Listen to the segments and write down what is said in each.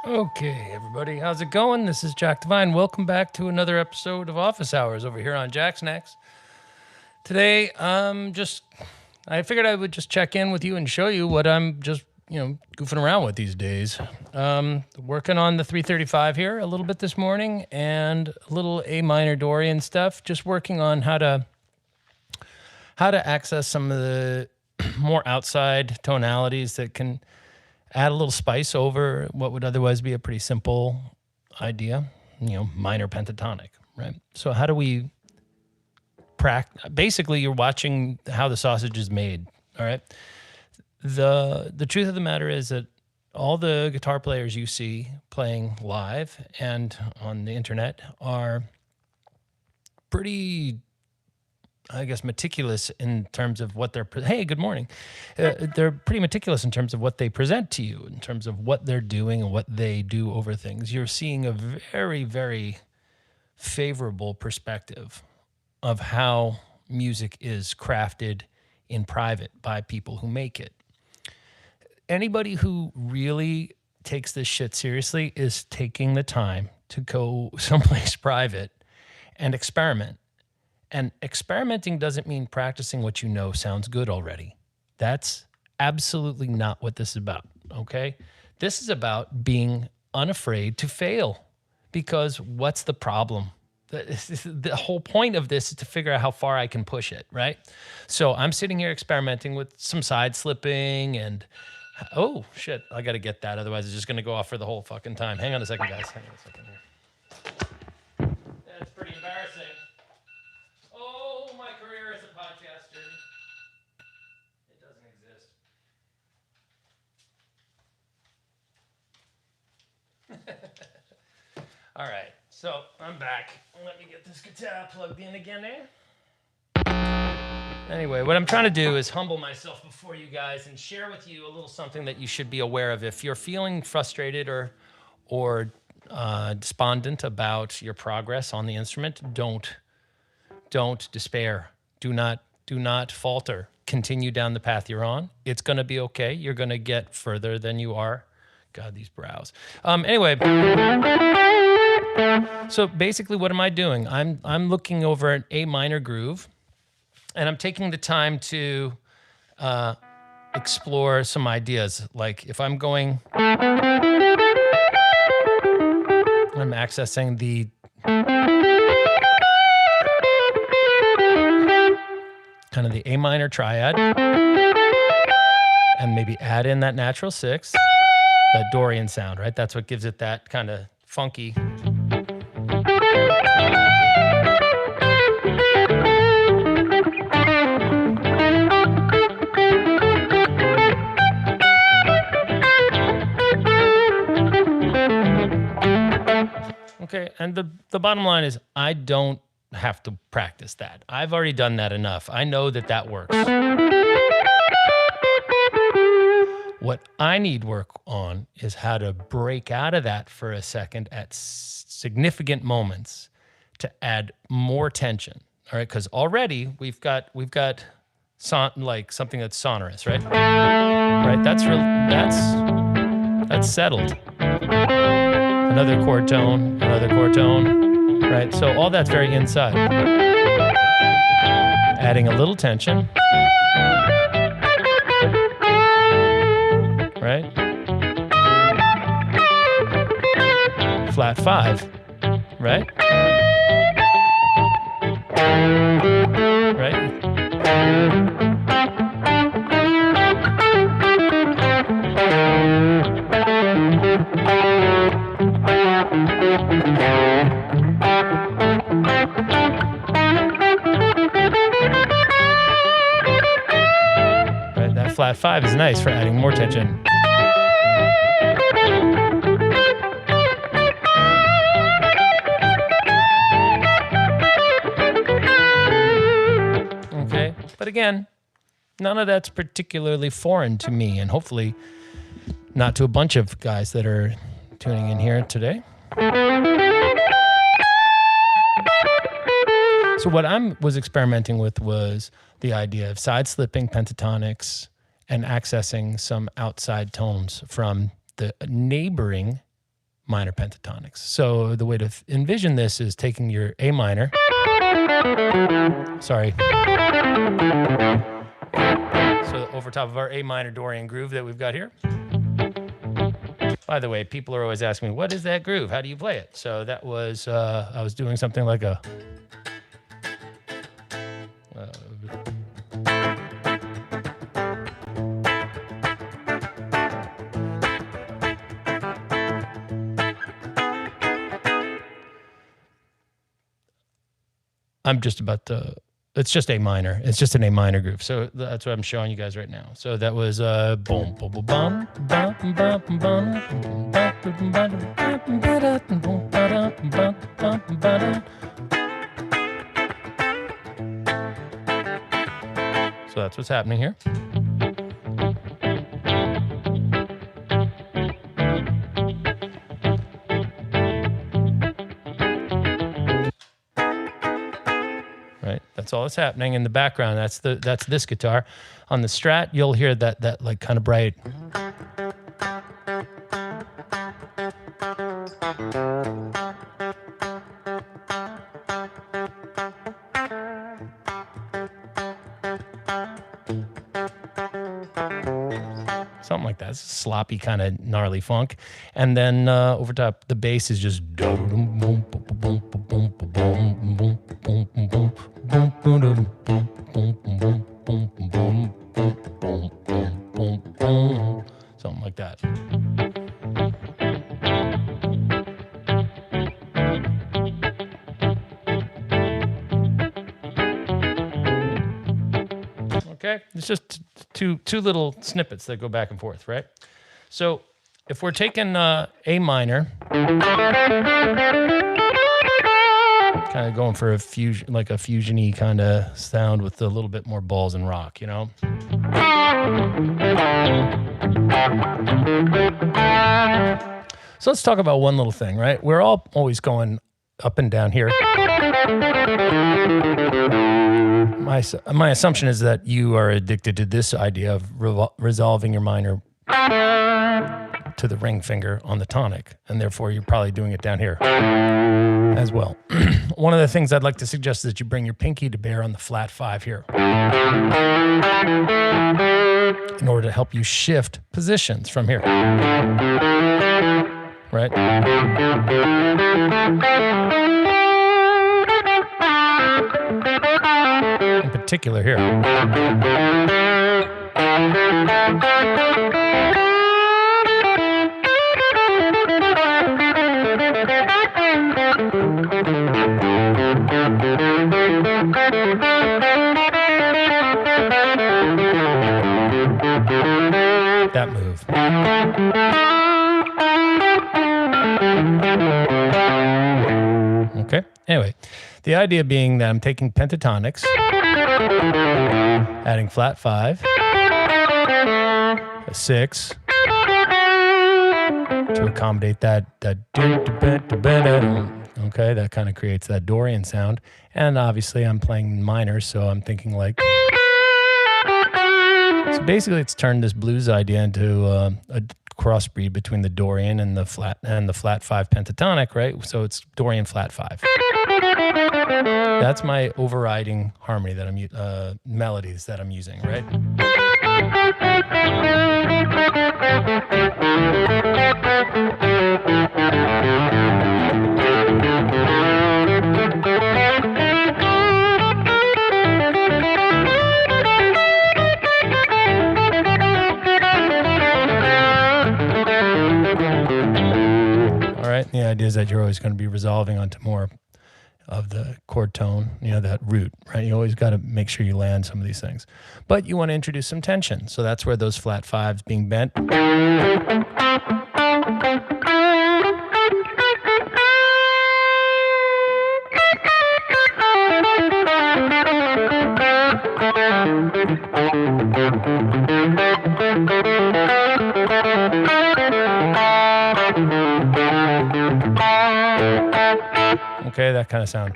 Okay, everybody, how's it going? This is Jack Devine. Welcome back to another episode of Office Hours over here on Jacksnax. Today, I figured I would just check in with you and show you what I'm just, goofing around with these days. Working on the 335 here a little bit this morning and a little A minor Dorian stuff. Just working on how to access some of the more outside tonalities that can add a little spice over what would otherwise be a pretty simple idea, minor pentatonic, right? So how do we basically you're watching how the sausage is made, all right? The truth of the matter is that all the guitar players you see playing live and on the internet are pretty, I guess, meticulous in terms of what they're, hey, good morning. They're pretty meticulous in terms of what they present to you, in terms of what they're doing and what they do over things. You're seeing a very, very favorable perspective of how music is crafted in private by people who make it. Anybody who really takes this shit seriously is taking the time to go someplace private and experiment. And experimenting doesn't mean practicing what you know sounds good already. That's absolutely not what this is about, okay? This is about being unafraid to fail, because what's the problem? The whole point of this is to figure out how far I can push it, right? So I'm sitting here experimenting with some side slipping and, oh, shit, I got to get that. Otherwise, it's just going to go off for the whole fucking time. Hang on a second, guys. Hang on a second here. That's pretty embarrassing. Oh, my career as a podcaster. It doesn't exist. All right, so I'm back. Let me get this guitar plugged in again there. Anyway, what I'm trying to do is humble myself before you guys and share with you a little something that you should be aware of. If you're feeling frustrated or despondent about your progress on the instrument, don't despair. Do not falter. Continue down the path you're on. It's going to be okay. You're going to get further than you are. God, these brows. Anyway, so basically what am I doing? I'm looking over an A minor groove, and I'm taking the time to explore some ideas. Like if I'm going, I'm accessing the kind of the A minor triad, and maybe add in that natural sixth, that Dorian sound, right? That's what gives it that kind of funky. Okay, and the bottom line is I don't have to practice that. I've already done that enough. I know that works. What I need work on is how to break out of that for a second at significant moments to add more tension. All right, because already we've got like something that's sonorous, right? Right, that's settled. Another chord tone, right? So all that's very inside. Adding a little tension. Right? Flat 5, right? Right? Right, that flat 5 is nice for adding more tension. Okay, but again, none of that's particularly foreign to me, and hopefully not to a bunch of guys that are tuning in here today. So what I was experimenting with was the idea of side slipping pentatonics and accessing some outside tones from the neighboring minor pentatonics. So the way to envision this is taking your A minor, sorry, so over top of our A minor Dorian groove that we've got here. By the way, people are always asking me, what is that groove? How do you play it? So that was, I was doing something like a, I'm just about to, it's just A minor. It's just an A minor groove. So that's what I'm showing you guys right now. So that was boom, boom, boom, bum, bum, bum, bum, so that's what's happening here. Right, that's all that's happening in the background. That's this guitar. On the Strat, you'll hear that like kind of bright. Something like that. It's a sloppy kind of gnarly funk. And then over top, the bass is just something like that. Okay, it's just two little snippets that go back and forth, right? So if we're taking A minor, kind of going for a fusion, like a fusion-y kind of sound with a little bit more balls and rock, you know? So let's talk about one little thing, right? We're all always going up and down here. My assumption is that you are addicted to this idea of resolving your minor to the ring finger on the tonic, and therefore you're probably doing it down here as well. One of the things I'd like to suggest is that you bring your pinky to bear on the flat 5 here in order to help you shift positions from here. Right? In particular here. That move. Okay. Anyway, the idea being that I'm taking pentatonics, adding flat 5, a 6 to accommodate that. Okay, that kind of creates that Dorian sound. And obviously I'm playing minor, so I'm thinking like. So basically it's turned this blues idea into a crossbreed between the Dorian and the flat 5 pentatonic, right? So it's Dorian Flat 5. That's my overriding harmony that I'm melodies that I'm using, right? The idea is that you're always going to be resolving onto more of the chord tone, you know, that root, right? You always got to make sure you land some of these things. But you want to introduce some tension. So that's where those flat 5s being bent. Okay, that kind of sound.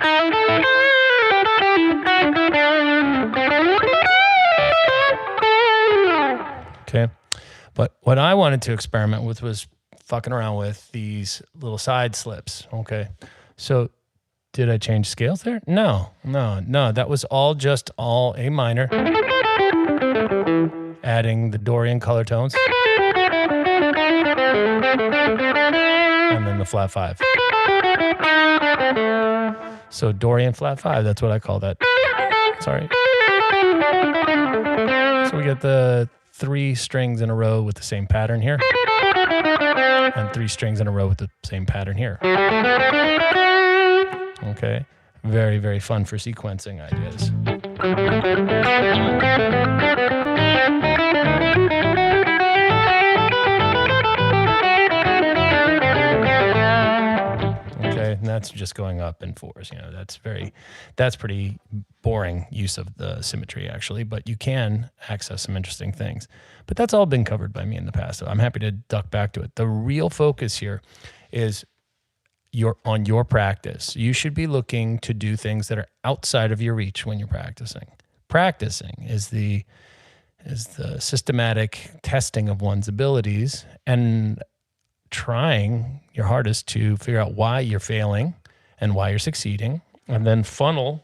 Okay, but what I wanted to experiment with was fucking around with these little side slips. Okay. So did I change scales there? No. That was all just all A minor, adding the Dorian color tones, and then the flat 5. So Dorian Flat 5, that's what I call that. Sorry. So we get the 3 strings in a row with the same pattern here, and 3 strings in a row with the same pattern here. Okay. Very, very fun for sequencing ideas. Okay, and that's just going up in 4s. You know, that's pretty boring use of the symmetry, actually, but you can access some interesting things. But that's all been covered by me in the past, so I'm happy to duck back to it. The real focus here is on your practice. You should be looking to do things that are outside of your reach when you're practicing. Practicing is the systematic testing of one's abilities and trying your hardest to figure out why you're failing and why you're succeeding, and then funnel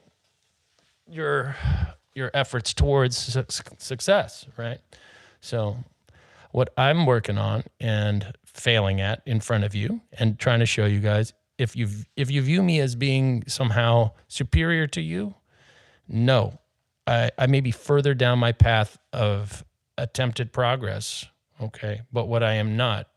your efforts towards success, right? So what I'm working on and failing at in front of you and trying to show you guys, if you view me as being somehow superior to you, no, I may be further down my path of attempted progress, okay? But what I am not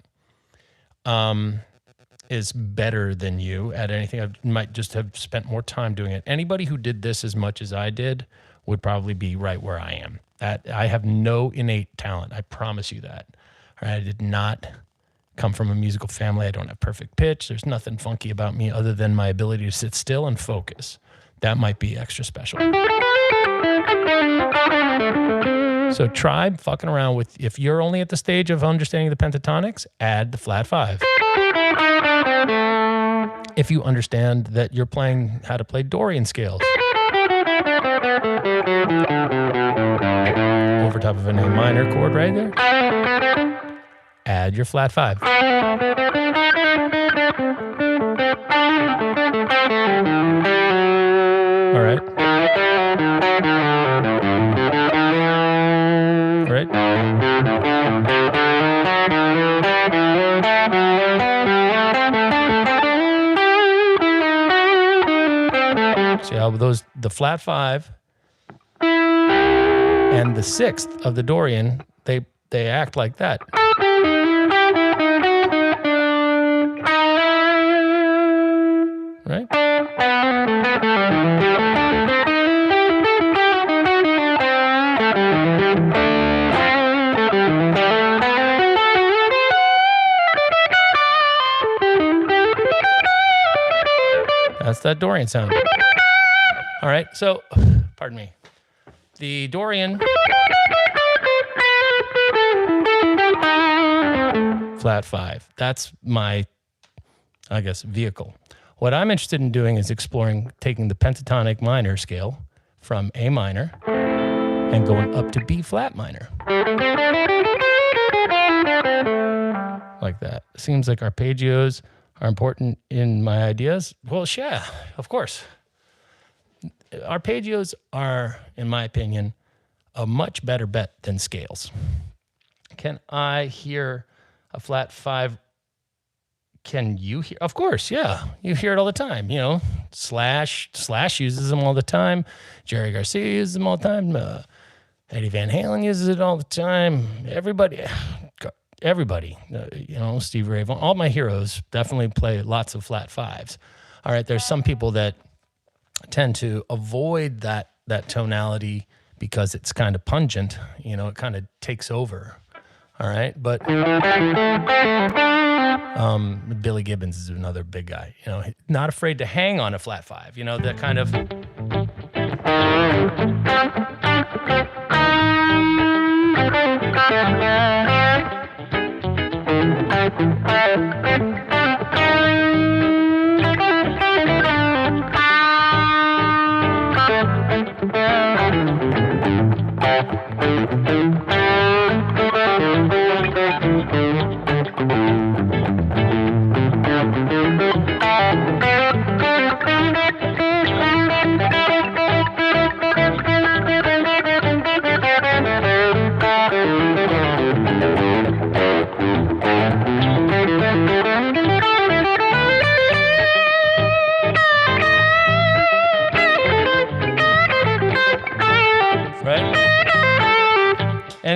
is better than you at anything. I might just have spent more time doing it. Anybody who did this as much as I did would probably be right where I am. I have no innate talent. I promise you that. All right, I did not come from a musical family. I don't have perfect pitch. There's nothing funky about me other than my ability to sit still and focus. That might be extra special. So try fucking around with, if you're only at the stage of understanding the pentatonics, add the flat 5. If you understand that you're playing how to play Dorian scales, over top of an A minor chord right there, add your flat 5. All right. Right. See how the flat 5 and the 6th of the Dorian, they act like that. Right? That's that Dorian sound. All right, so, pardon me. The Dorian flat 5. That's my, I guess, vehicle. What I'm interested in doing is exploring taking the pentatonic minor scale from A minor and going up to B flat minor. Like that. Seems like arpeggios are important in my ideas. Well, yeah, of course. Arpeggios are, in my opinion, a much better bet than scales. Can I hear a flat 5? Can you hear? Of course, yeah. You hear it all the time. You know, Slash uses them all the time. Jerry Garcia uses them all the time. Eddie Van Halen uses it all the time. Everybody, you know, Steve Ray Vaughan, all my heroes definitely play lots of flat 5s. All right, there's some people that tend to avoid that tonality because it's kind of pungent. You know, it kind of takes over. All right, but Billy Gibbons is another big guy. You know, not afraid to hang on a flat 5. You know, that kind of.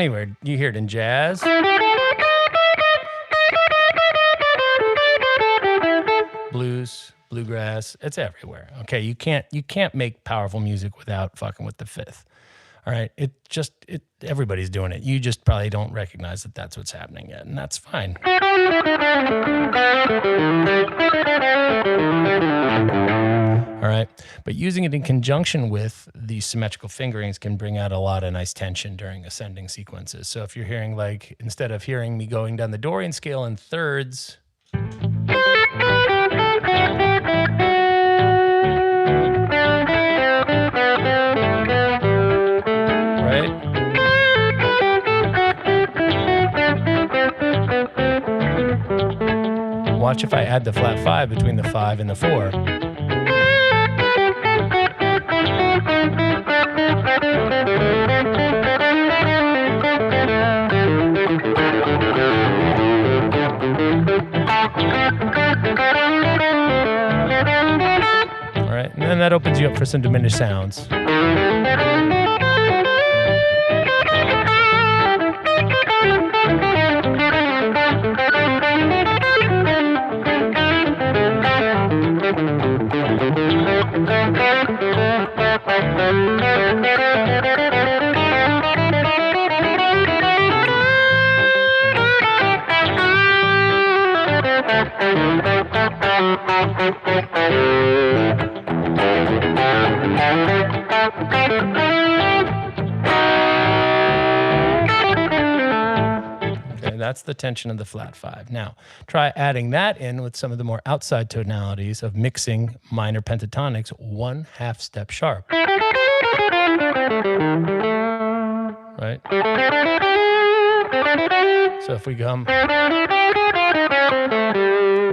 anywhere. You hear it in jazz, blues, bluegrass. It's everywhere. Okay, you can't make powerful music without fucking with the fifth. All right, everybody's doing it. You just probably don't recognize that that's what's happening yet, and that's fine. All right, but using it in conjunction with the symmetrical fingerings can bring out a lot of nice tension during ascending sequences. So if you're hearing, like, instead of hearing me going down the Dorian scale in thirds, watch if I add the flat 5 between the 5 and the 4. All right, and then that opens you up for some diminished sounds. Okay, that's the tension of the flat 5. Now, try adding that in with some of the more outside tonalities of mixing minor pentatonics 1/2 step sharp. Right? So if we come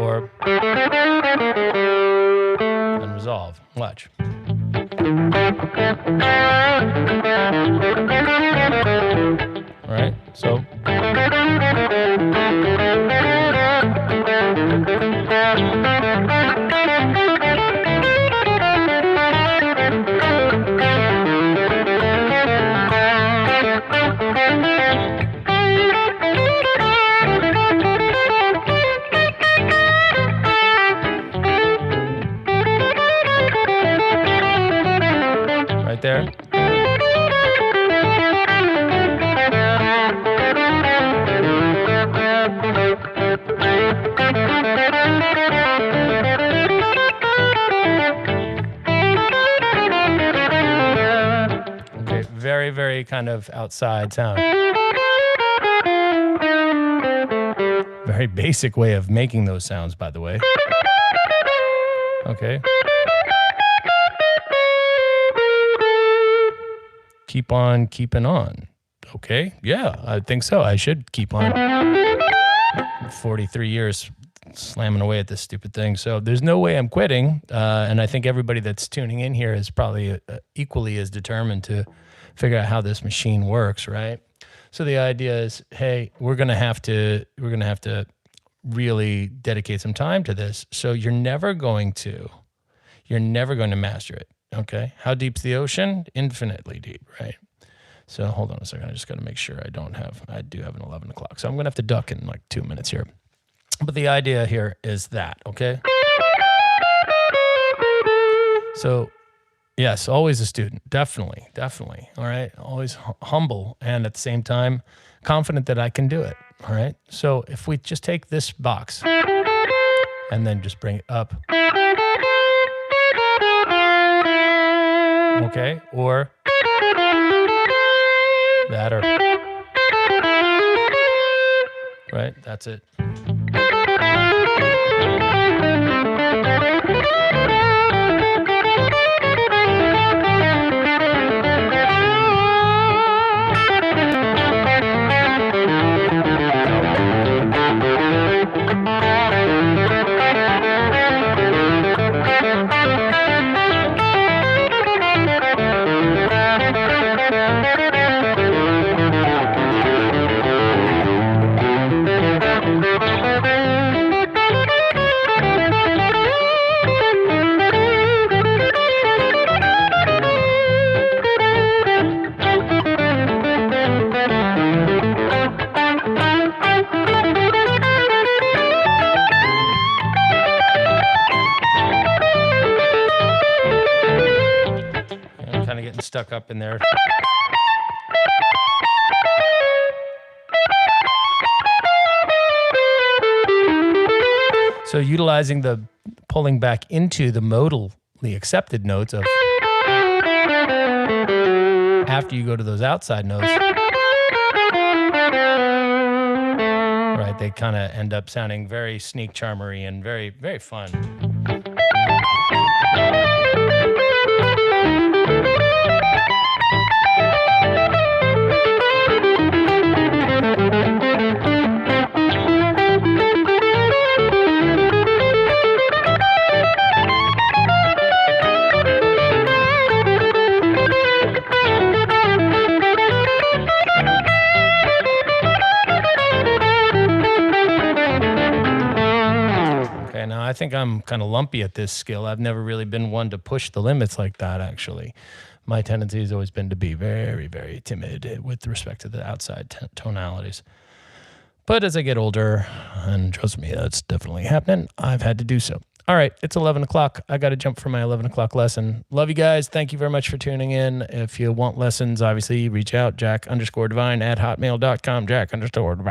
or and resolve, watch. All right, so right there. Okay, very, very kind of outside sound. Very basic way of making those sounds, by the way. Okay. Keep on keeping on. Okay, yeah, I think so. I should keep on. 43 years slamming away at this stupid thing. So there's no way I'm quitting. And I think everybody that's tuning in here is probably equally as determined to figure out how this machine works, right? So the idea is, hey, we're gonna have to really dedicate some time to this. So you're never going to master it. Okay, how deep's the ocean? Infinitely deep, right? So hold on a second. I just got to make sure I do have an 11 o'clock. So I'm going to have to duck in like 2 minutes here. But the idea here is that, okay? So yes, always a student. Definitely. All right. Always humble and at the same time confident that I can do it. All right. So if we just take this box and then just bring it up. Okay, or that, or right, that's it. stuck up in there. So utilizing the pulling back into the modally accepted notes of after you go to those outside notes, right? They kind of end up sounding very sneak charmery and very, very fun. Now, I think I'm kind of lumpy at this skill. I've never really been one to push the limits like that, actually. My tendency has always been to be very, very timid with respect to the outside tonalities. But as I get older, and trust me, that's definitely happening, I've had to do so. All right, it's 11 o'clock. I got to jump for my 11 o'clock lesson. Love you guys. Thank you very much for tuning in. If you want lessons, obviously, reach out, jack_divine at hotmail.com, jack_divine.